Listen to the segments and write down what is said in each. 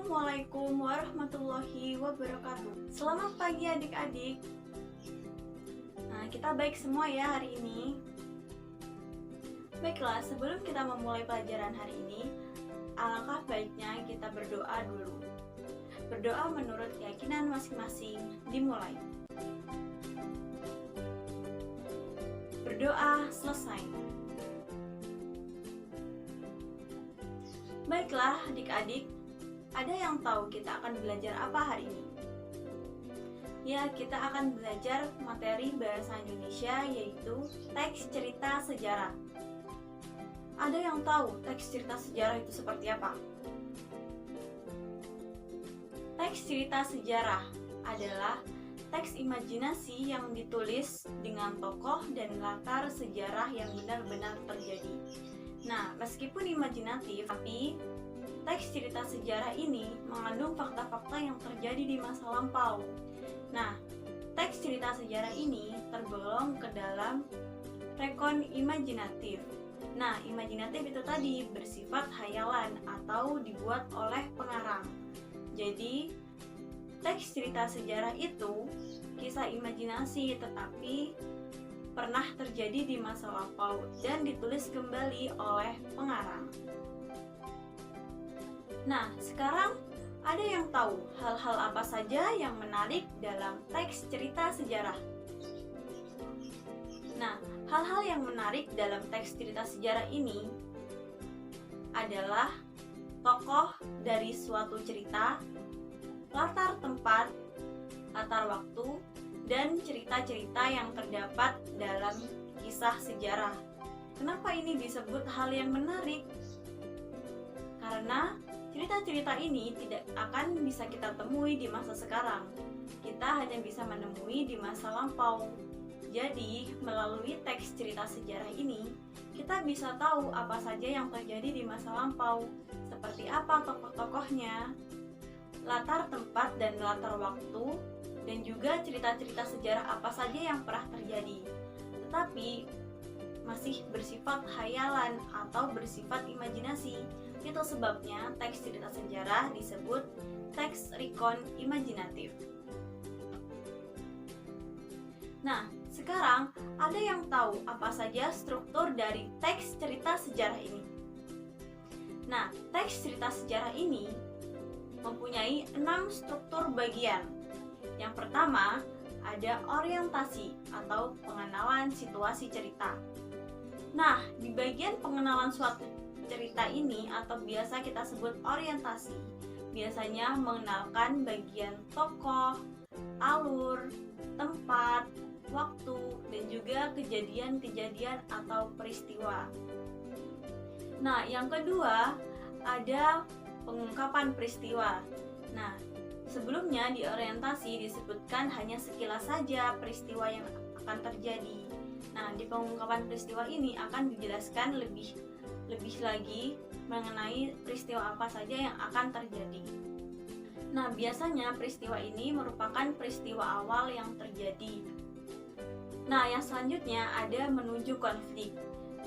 Assalamualaikum warahmatullahi wabarakatuh. Selamat pagi adik-adik. Nah, kita baik semua ya hari ini. Baiklah, sebelum kita memulai pelajaran hari ini, alangkah baiknya kita berdoa dulu. Berdoa menurut keyakinan masing-masing, dimulai. Berdoa selesai. Baiklah adik-adik, ada yang tahu kita akan belajar apa hari ini? Ya, kita akan belajar materi bahasa Indonesia yaitu teks cerita sejarah. Ada yang tahu teks cerita sejarah itu seperti apa? Teks cerita sejarah adalah teks imajinasi yang ditulis dengan tokoh dan latar sejarah yang benar-benar terjadi. Nah, meskipun imajinatif, tapi teks cerita sejarah ini mengandung fakta-fakta yang terjadi di masa lampau. Nah, teks cerita sejarah ini tergolong ke dalam rekon imajinatif. Nah, imajinatif itu tadi bersifat hayalan atau dibuat oleh pengarang. Jadi, teks cerita sejarah itu kisah imajinasi tetapi pernah terjadi di masa lampau dan ditulis kembali oleh pengarang. Nah, sekarang ada yang tahu hal-hal apa saja yang menarik dalam teks cerita sejarah? Nah, hal-hal yang menarik dalam teks cerita sejarah ini adalah tokoh dari suatu cerita, latar tempat, latar waktu, dan cerita-cerita yang terdapat dalam kisah sejarah. Kenapa ini disebut hal yang menarik? Karena cerita-cerita ini tidak akan bisa kita temui di masa sekarang. Kita hanya bisa menemui di masa lampau. Jadi, melalui teks cerita sejarah ini, kita bisa tahu apa saja yang terjadi di masa lampau, seperti apa tokoh-tokohnya, latar tempat dan latar waktu, dan juga cerita-cerita sejarah apa saja yang pernah terjadi. Tetapi, masih bersifat hayalan atau bersifat imajinasi. Itu sebabnya teks cerita sejarah disebut teks rekon imajinatif. Nah, sekarang ada yang tahu apa saja struktur dari teks cerita sejarah ini? Nah, teks cerita sejarah ini mempunyai 6 struktur bagian. Yang pertama, ada orientasi atau pengenalan situasi cerita. Nah, di bagian pengenalan suatu cerita ini atau biasa kita sebut orientasi, biasanya mengenalkan bagian tokoh, alur, tempat, waktu, dan juga kejadian-kejadian atau peristiwa. Nah, yang kedua ada pengungkapan peristiwa. Nah, sebelumnya di orientasi disebutkan hanya sekilas saja peristiwa yang akan terjadi. Nah, di pengungkapan peristiwa ini akan dijelaskan lebih lagi mengenai peristiwa apa saja yang akan terjadi. Nah, biasanya peristiwa ini merupakan peristiwa awal yang terjadi. Nah, yang selanjutnya ada menuju konflik.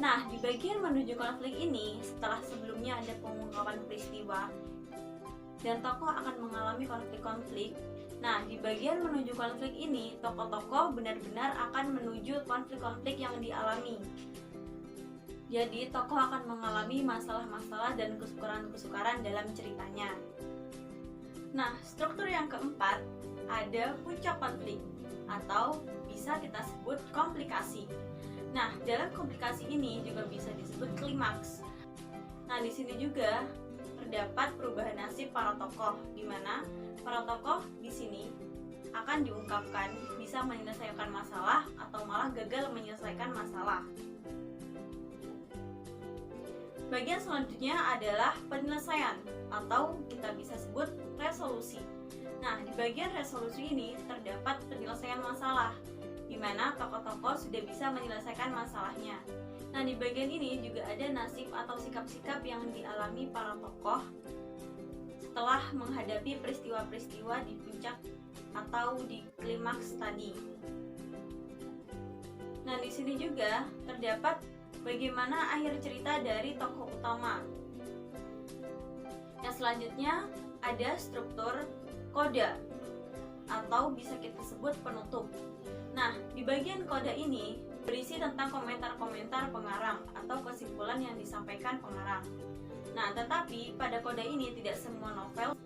Nah, di bagian menuju konflik ini, setelah sebelumnya ada pengungkapan peristiwa dan tokoh akan mengalami konflik-konflik. Nah, di bagian menuju konflik ini, tokoh-tokoh benar-benar akan menuju konflik-konflik yang dialami. Jadi, tokoh akan mengalami masalah-masalah dan kesukaran-kesukaran dalam ceritanya. Nah, struktur yang keempat ada puncak konflik atau bisa kita sebut komplikasi. Nah, dalam komplikasi ini juga bisa disebut klimaks. Nah, di sini juga terdapat perubahan nasib para tokoh, di mana para tokoh di sini akan diungkapkan bisa menyelesaikan masalah atau malah gagal menyelesaikan masalah. Bagian selanjutnya adalah penyelesaian atau kita bisa sebut resolusi. Nah, di bagian resolusi ini terdapat penyelesaian masalah, di mana tokoh-tokoh sudah bisa menyelesaikan masalahnya. Nah, di bagian ini juga ada nasib atau sikap-sikap yang dialami para tokoh setelah menghadapi peristiwa-peristiwa di puncak atau di klimaks tadi. Nah, di sini juga terdapat bagaimana akhir cerita dari tokoh utama. Yang selanjutnya ada struktur kode atau bisa kita sebut penutup. Nah, di bagian kode ini berisi tentang komentar-komentar pengarang atau kesimpulan yang disampaikan pengarang. Nah, tetapi pada kode ini tidak semua novel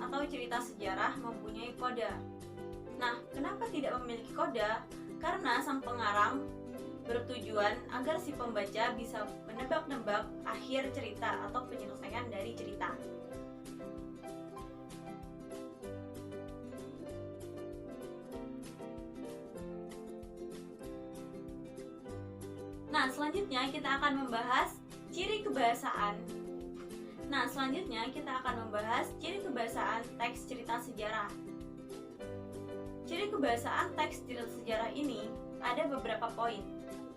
atau cerita sejarah mempunyai kode. Nah, kenapa tidak memiliki kode? Karena sang pengarang bertujuan agar si pembaca bisa menebak-nebak akhir cerita atau penyelesaian dari cerita. Nah, selanjutnya kita akan membahas ciri kebahasaan. Ciri kebahasaan teks cerita sejarah. Ciri kebahasaan teks cerita sejarah ini ada beberapa poin.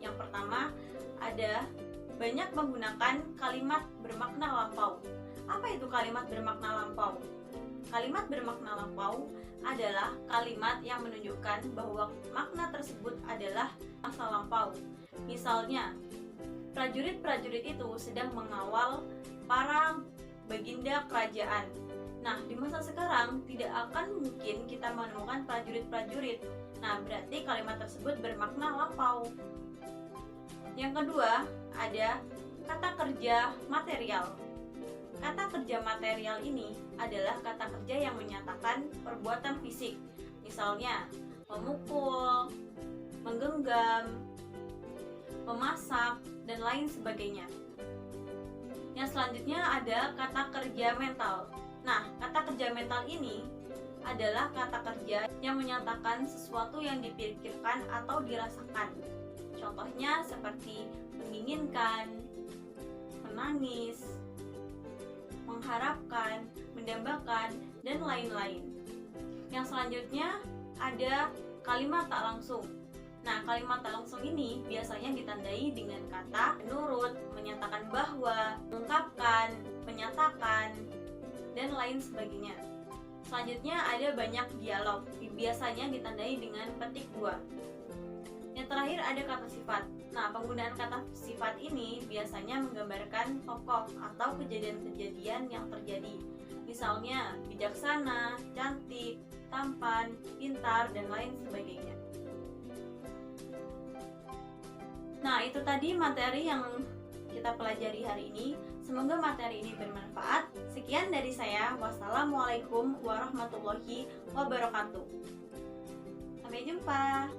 Yang pertama, ada banyak menggunakan kalimat bermakna lampau. Apa itu kalimat bermakna lampau? Kalimat bermakna lampau adalah kalimat yang menunjukkan bahwa makna tersebut adalah masa lampau. Misalnya, prajurit-prajurit itu sedang mengawal para baginda kerajaan. Nah, di masa sekarang tidak akan mungkin kita menemukan prajurit-prajurit. Nah, berarti kalimat tersebut bermakna lampau. Yang kedua, ada kata kerja material. Kata kerja material ini adalah kata kerja yang menyatakan perbuatan fisik. Misalnya, memukul, menggenggam, memasak, dan lain sebagainya. Yang selanjutnya ada kata kerja mental. Nah, kata kerja mental ini adalah kata kerja yang menyatakan sesuatu yang dipikirkan atau dirasakan. Contohnya seperti menginginkan, menangis, mengharapkan, mendambakan, dan lain-lain. Yang selanjutnya ada kalimat tak langsung. Nah, kalimat tak langsung ini biasanya ditandai dengan kata menurut, menyatakan bahwa, mengungkapkan, menyatakan, dan lain sebagainya. Selanjutnya ada banyak dialog, biasanya ditandai dengan petik 2. Yang terakhir ada kata sifat. Nah, penggunaan kata sifat ini biasanya menggambarkan tokoh atau kejadian-kejadian yang terjadi. Misalnya, bijaksana, cantik, tampan, pintar, dan lain sebagainya. Nah, itu tadi materi yang kita pelajari hari ini. Semoga materi ini bermanfaat. Sekian dari saya. Wassalamualaikum warahmatullahi wabarakatuh. Sampai jumpa.